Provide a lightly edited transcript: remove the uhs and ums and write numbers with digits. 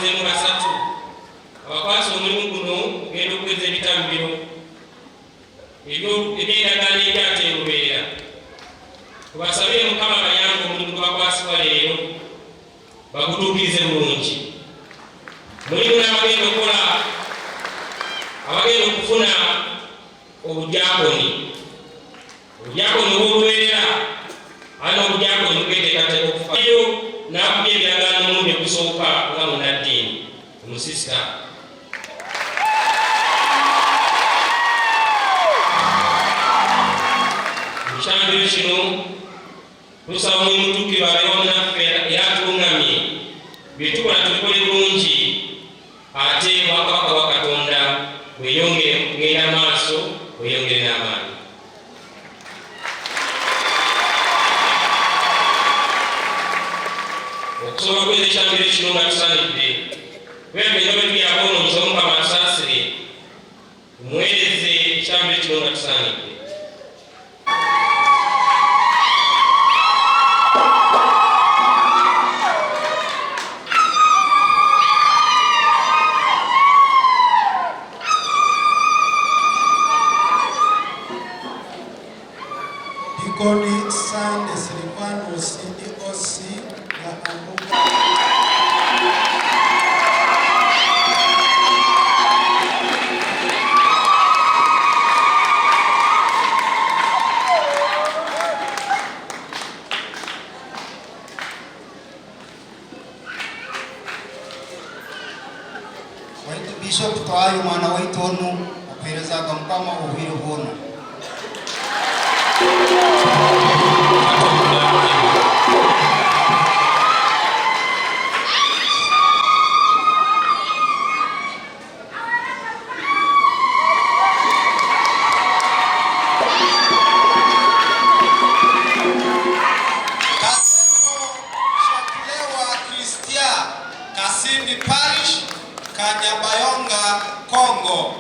bakwasizemu basatu abakwasa omulimu guno ogenda okuweza ebitambiro ebyendagaano ebyateerubeera. Tubasabire Mukama bayambe omulimu gwakwasibwa leero bagutuukirize bulungi. Mulimu n'abagenda okukola abagenda okufuna obudyakoni obw'olubeerera ana obudyakoni bugeteekateeka okufayo n'akubya ebiragaano omulundi ogusooka nga munnaddiini omusisita. Mu kyambiro kino tusaba omulimu tukkirwa abeera wamu naffe era atulungamye bye tukola tubikole bulungi ate obwakabaka bwa Katonda bweyongere kugenda maaso bweyongere n'amaanyi. Okusobola okuweza ekyambiro kino nga tusanidde twebeza bwe tuyaba ono nsaba Mukama atusaasire tumuweereze ekyambiro kino nga tusanidde. Diakoni Sande Silvanus DOC na Amuka. Waitu Bishop twayo mwana waitu onu aperezaga Mukama obwire bwona. Kasindi Parish, Kanyabayonga, Congo.